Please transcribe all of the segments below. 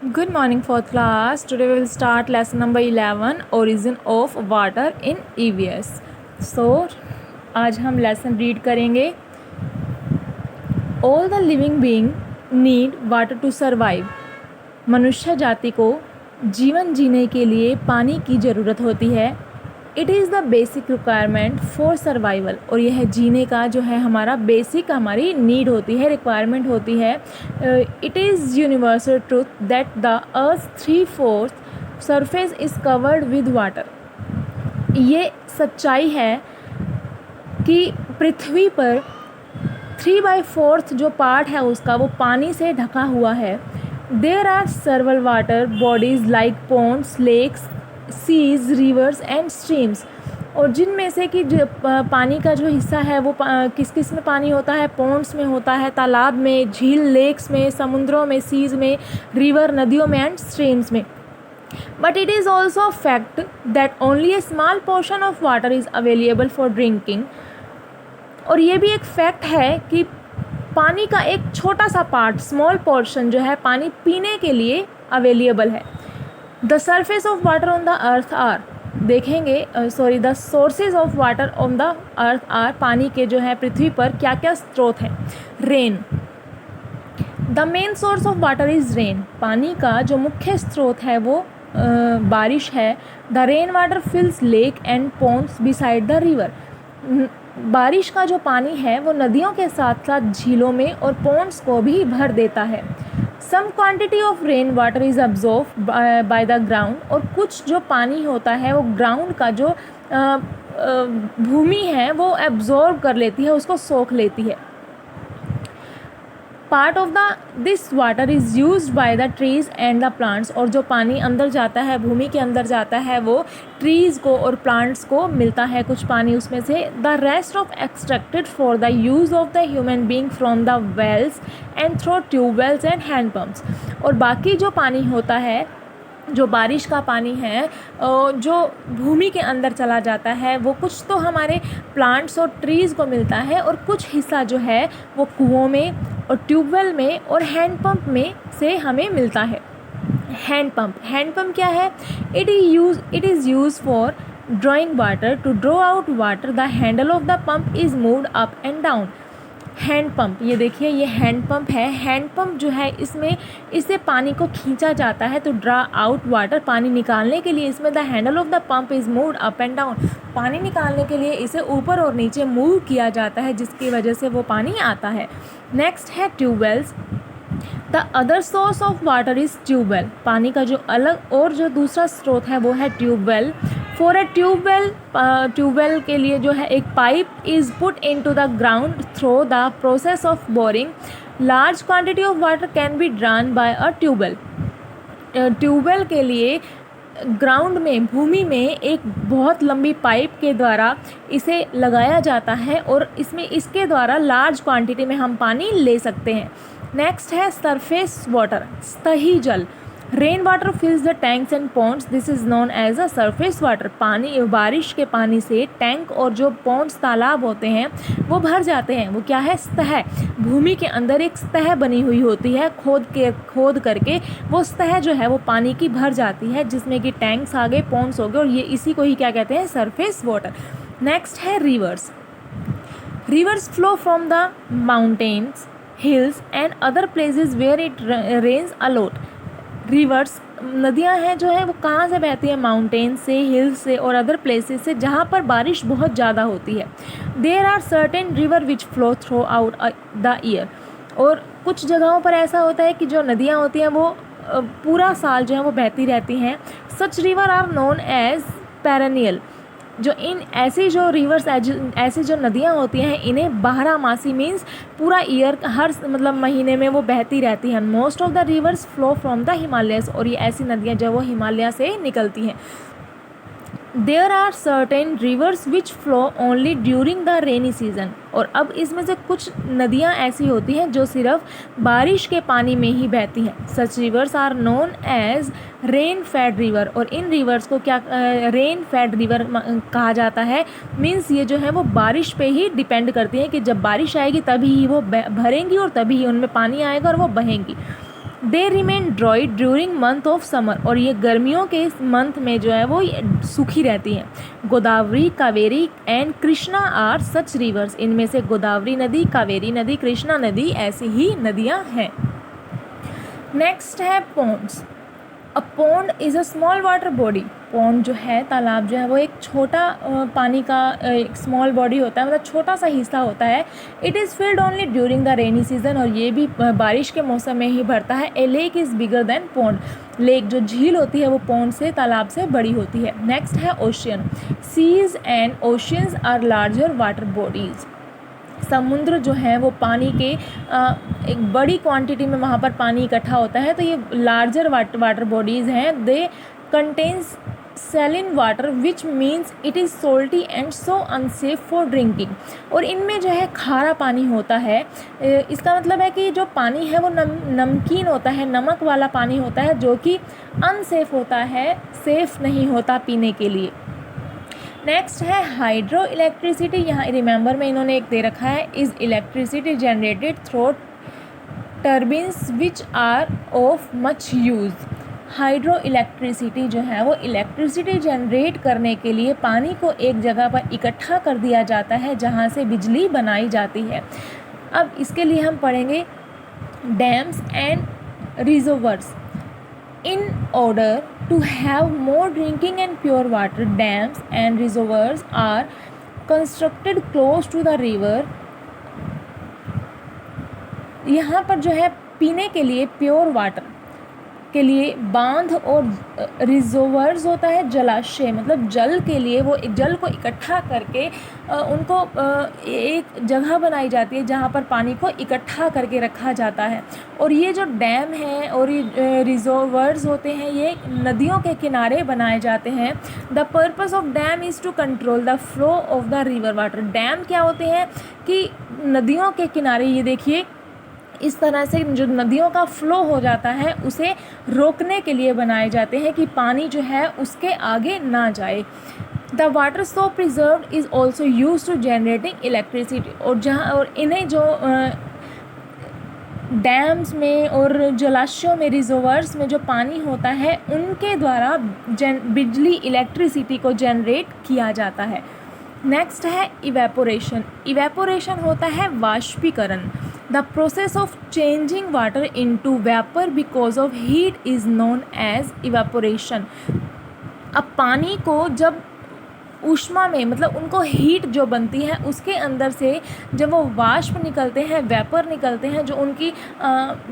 Good morning, fourth class. Today we will start lesson number 11, Origin of Water in EVS. So, आज हम lesson read करेंगे. All the living being need water to survive. मनुष्य जाति को जीवन जीने के लिए पानी की ज़रूरत होती है. It is the basic requirement for survival. और यह जीने का जो है हमारा बेसिक हमारी नीड होती है, रिक्वायरमेंट होती है. It is universal truth that the earth 3/4 surface is covered with water. ये सच्चाई है कि पृथ्वी पर 3/4 जो पार्ट है उसका वो पानी से ढका हुआ है. There are several water bodies like ponds, lakes, seas, rivers and streams. और जिनमें से कि पानी का जो हिस्सा है वो किस किस में पानी होता है. पॉन्ड्स में होता है, तालाब में, झील, लेक्स में, समुद्रों में, सीज में, रिवर नदियों में एंड स्ट्रीम्स में. But it is also a fact that only A small portion of water is available for drinking. और ये भी एक फैक्ट है कि पानी का एक छोटा सा पार्ट, स्मॉल पोर्शन जो है पानी पीने के लिए अवेलेबल है. The surface of water on the earth are, देखेंगे the sources of water on the earth are, पानी के जो है पृथ्वी पर क्या क्या स्रोत हैं. Rain, the main source of water is rain. पानी का जो मुख्य स्रोत है वो बारिश है. The rain water fills lake and ponds beside the river. बारिश का जो पानी है वो नदियों के साथ साथ झीलों में और पॉन्ड्स को भी भर देता है. Some quantity of rain water is absorb by the ground. और कुछ जो पानी होता है वो ग्राउंड का जो भूमि है वो एब्जॉर्ब कर लेती है, उसको सोख लेती है. Part of this water is used by the trees and the plants. और जो पानी अंदर जाता है, भूमि के अंदर जाता है, वो ट्रीज़ को और प्लांट्स को मिलता है कुछ पानी उसमें से. The rest of extracted for the use of the human being from the wells and through tubewells and hand pumps. और बाकी जो पानी होता है, जो बारिश का पानी है, जो भूमि के अंदर चला जाता है, वो कुछ तो हमारे प्लांट्स और ट्रीज़ को मिलता है और कुछ हिस्सा जो है वो कुओं में और ट्यूबवेल में और हैंडपम्प में से हमें मिलता है. हैंडपम्प क्या है? It is use for drawing water. To draw out water the handle of the pump is moved up and down. Handpump, ये देखिए ये हैंडपम्प है. हैंडपम्प जो है इससे पानी को खींचा जाता है. तो ड्रा आउट वाटर, पानी निकालने के लिए इसमें the handle of the pump is moved up and down. पानी निकालने के लिए इसे ऊपर और नीचे मूव किया जाता है जिसकी वजह से वो पानी आता है. नेक्स्ट है tubewells. The other source of water is tubewell. पानी का जो अलग और जो दूसरा स्रोत है वो है ट्यूबवेल. फॉर ए ट्यूबवेल के लिए जो है एक pipe is put into the ground through the process of boring. Large quantity of water can be drawn by a tubewell. Tubewell के लिए ग्राउंड में, भूमि में एक बहुत लंबी पाइप के द्वारा इसे लगाया जाता है और इसके द्वारा लार्ज क्वांटिटी में हम पानी ले सकते हैं. नेक्स्ट है सरफेस वाटर, सतही जल. Rain water fills the tanks and ponds. This is known as a surface water. पानी, बारिश के पानी से टैंक और जो पॉन्ड्स, तालाब होते हैं वो भर जाते हैं. वो क्या है? सतह. भूमि के अंदर एक सतह बनी हुई होती है, खोद करके वो सतह जो है वो पानी की भर जाती है, जिसमें कि टैंक्स आ गए, पॉन्ड्स हो गए, और ये इसी को ही क्या कहते हैं? Surface water. नेक्स्ट है rivers. Rivers flow from the mountains, hills and other places where it rains a lot. Rivers, नदियां हैं जो है वो कहाँ से बहती है? माउंटेन से, हिल्स से और अदर प्लेसेस से जहाँ पर बारिश बहुत ज़्यादा होती है. There are certain river which flow throughout the year. और कुछ जगहों पर ऐसा होता है कि जो नदियाँ होती हैं वो पूरा साल जो है वो बहती रहती हैं. Such river are known as perennial. जो ऐसी जो रिवर्स, ऐसी जो नदियाँ होती हैं इन्हें बारहमासी मीन्स पूरा ईयर, हर महीने में वो बहती रहती हैं. Most of the reverse flow from the Himalayas. और ये ऐसी नदियाँ जो वो हिमालय से निकलती हैं. There are certain rivers which flow only during the rainy season. और अब इसमें से कुछ नदियाँ ऐसी होती हैं जो सिर्फ बारिश के पानी में ही बहती हैं. Such rivers are known as rain fed river. और इन रिवर्स को क्या रेन फेड रिवर कहा जाता है? मीन्स ये जो है वो बारिश पे ही डिपेंड करती हैं कि जब बारिश आएगी तभी ही वो भरेंगी और तभी ही उनमें पानी आएगा और वो बहेंगी. They remain dry during month of summer, और ये गर्मियों के मंथ में जो है वो सूखी रहती हैं। Godavari, Kaveri and Krishna are such rivers, इनमें से गोदावरी नदी, कावेरी नदी, कृष्णा नदी ऐसी ही नदियाँ हैं। नेक्स्ट है ponds. A pond is a small water body. Pond जो है, तालाब जो है, वो एक छोटा पानी का एक स्मॉल बॉडी होता है, मतलब छोटा सा हिस्सा होता है। It is filled only during the rainy season, और ये भी बारिश के मौसम में ही भरता है। ए lake is bigger than pond. Lake जो झील होती है वो पॉन्ड से, तालाब से बड़ी होती है। नेक्स्ट है ocean. Seas and oceans are larger water bodies. समुद्र जो है वो पानी के एक बड़ी क्वांटिटी में वहाँ पर पानी इकट्ठा होता है, तो ये लार्जर वाटर बॉडीज़ हैं। They contains saline water which means it is salty and so unsafe for drinking. और इनमें जो है खारा पानी होता है। इसका मतलब है कि जो पानी है वो नमकीन होता है, नमक वाला पानी होता है, जो कि अनसेफ होता है, सेफ़ नहीं होता पीने के लिए। नेक्स्ट है हाइड्रो इलेक्ट्रिसिटी। यहाँ रिमेंबर में इन्होंने एक दे रखा है, is electricity generated through turbines which are of much use. Hydroelectricity जो है वो इलेक्ट्रिसिटी जनरेट करने के लिए पानी को एक जगह पर इकट्ठा कर दिया जाता है जहाँ से बिजली बनाई जाती है। अब इसके लिए हम पढ़ेंगे dams and reservoirs. In order to have more drinking and pure water, dams and reservoirs are constructed close to the river. यहाँ पर जो है पीने के लिए प्योर वाटर के लिए बांध और रिजर्वर्स होता है जलाशय, मतलब जल के लिए वो जल को इकट्ठा करके उनको एक जगह बनाई जाती है जहाँ पर पानी को इकट्ठा करके रखा जाता है। और ये जो डैम है और ये रिजर्वर्स होते हैं ये नदियों के किनारे बनाए जाते हैं। The purpose of dam is to control the flow of the river water. Dam क्या होते हैं कि नदियों के किनारे, ये देखिए इस तरह से जो नदियों का फ्लो हो जाता है उसे रोकने के लिए बनाए जाते हैं कि पानी जो है उसके आगे ना जाए। The water so preserved is also use to generating electricity. और इन्हें जो डैम्स में और जलाशयों में, रिजर्वर्स में जो पानी होता है उनके द्वारा बिजली, इलेक्ट्रिसिटी को जनरेट किया जाता है। नेक्स्ट है इवेपोरेशन। इवेपोरेशन होता है वाष्पीकरण। The process of changing water into vapour because of heat is known as evaporation. अब पानी को जब ऊष्मा में, मतलब उनको हीट जो बनती है उसके अंदर से जब वो वाष्प निकलते हैं, वेपर निकलते हैं, जो उनकी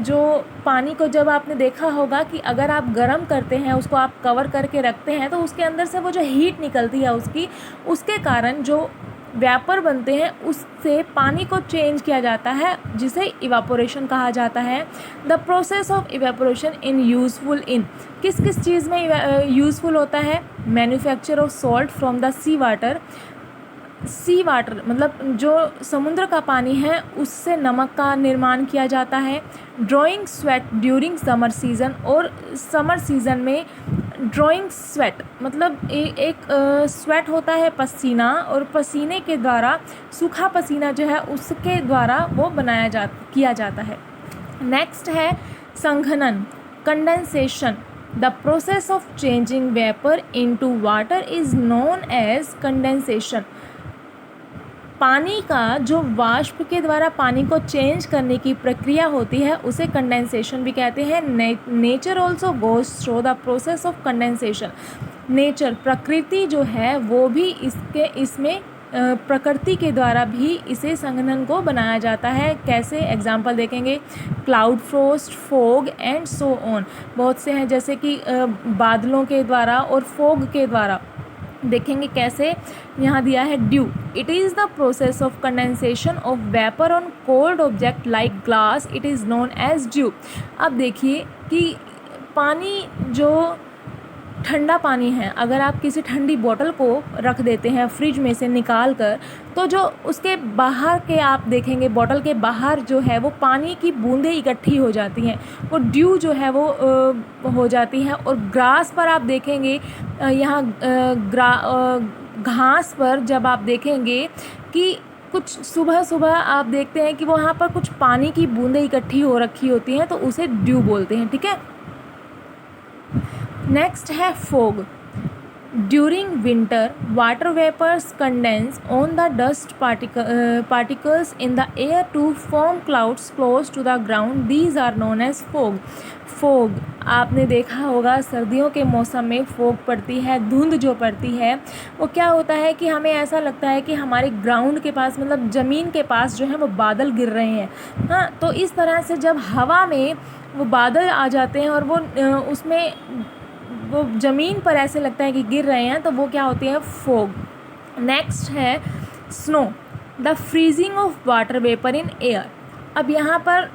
जो पानी को जब आपने देखा होगा कि अगर आप गर्म करते हैं, उसको आप कवर करके रखते हैं तो उसके अंदर से वो जो हीट निकलती है उसके कारण जो वेपर बनते हैं उससे पानी को चेंज किया जाता है, जिसे इवापोरेशन कहा जाता है। The process of evaporation in useful in, किस किस चीज़ में यूज़फुल होता है? Manufacture of salt from the sea water. Sea water मतलब जो समुद्र का पानी है उससे नमक का निर्माण किया जाता है। Drawing sweat during summer season, और समर सीज़न में ड्राइंग स्वेट मतलब एक स्वेट होता है पसीना, और पसीने के द्वारा, सूखा पसीना जो है उसके द्वारा वो किया जाता है। नेक्स्ट है संघनन, condensation. The process of changing vapour into water is known as condensation. पानी का जो वाष्प के द्वारा पानी को चेंज करने की प्रक्रिया होती है उसे कंडेंसेशन भी कहते हैं। Nature also goes through the process of condensation. Nature, प्रकृति जो है वो भी इसमें प्रकृति के द्वारा भी इसे संघनन को बनाया जाता है। कैसे? एग्जाम्पल देखेंगे, cloud frost, fog and so on. बहुत से हैं जैसे कि बादलों के द्वारा और फोग के द्वारा। देखेंगे कैसे, यहाँ दिया है dew. It is the process of condensation of vapour on cold object like glass, it is known as dew. अब देखिए कि पानी जो ठंडा पानी है, अगर आप किसी ठंडी बोतल को रख देते हैं फ्रिज में से निकाल कर, तो जो उसके बाहर के आप देखेंगे, बोतल के बाहर जो है वो पानी की बूंदें इकट्ठी हो जाती हैं, वो ड्यू जो है वो हो जाती है। और ग्रास पर आप देखेंगे, यहाँ घास पर जब आप देखेंगे कि कुछ सुबह सुबह आप देखते हैं कि वहाँ पर कुछ पानी की बूंदें इकट्ठी हो रखी होती हैं, तो उसे ड्यू बोलते हैं, ठीक है। नेक्स्ट है fog. During winter water vapours condense on the dust particles in the air to form clouds close to the ground, these are known as fog. Fog आपने देखा होगा, सर्दियों के मौसम में फोग पड़ती है, धुंध जो पड़ती है वो क्या होता है कि हमें ऐसा लगता है कि हमारे ग्राउंड के पास, मतलब ज़मीन के पास जो है वो बादल गिर रहे हैं। हाँ, तो इस तरह से जब हवा में वो बादल आ जाते हैं और वो उसमें वो ज़मीन पर ऐसे लगता है कि गिर रहे हैं, तो वो क्या होती है, फोग। नेक्स्ट है snow. The freezing of water vapour in air. अब यहाँ पर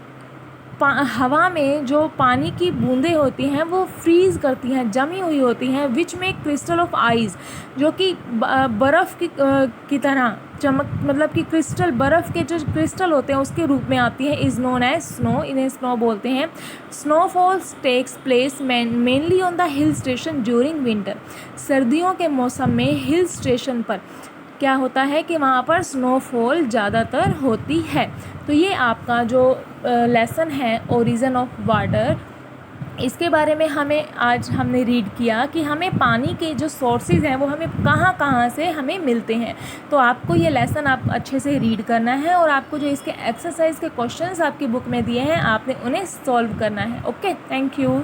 हवा में जो पानी की बूंदें होती हैं वो फ्रीज़ करती हैं, जमी हुई होती हैं, विच में क्रिस्टल ऑफ आइज़, जो कि बर्फ़ की तरह चमक, मतलब कि क्रिस्टल, बर्फ़ के जो क्रिस्टल होते हैं उसके रूप में आती है, इज़ नोन एज स्नो, इन्हें स्नो बोलते हैं। Snowfalls takes place mainly on the hill station during winter. सर्दियों के मौसम में हिल स्टेशन पर क्या होता है कि वहाँ पर स्नोफॉल ज़्यादातर होती है। तो ये आपका जो लेसन है ओरिजिन ऑफ वाटर, इसके बारे में आज हमने रीड किया कि हमें पानी के जो सोर्सेज हैं वो हमें कहाँ कहाँ से हमें मिलते हैं। तो आपको ये लेसन आप अच्छे से रीड करना है और आपको जो इसके एक्सरसाइज के क्वेश्चंस आपकी बुक में दिए हैं आपने उन्हें सॉल्व करना है। Okay, thank you.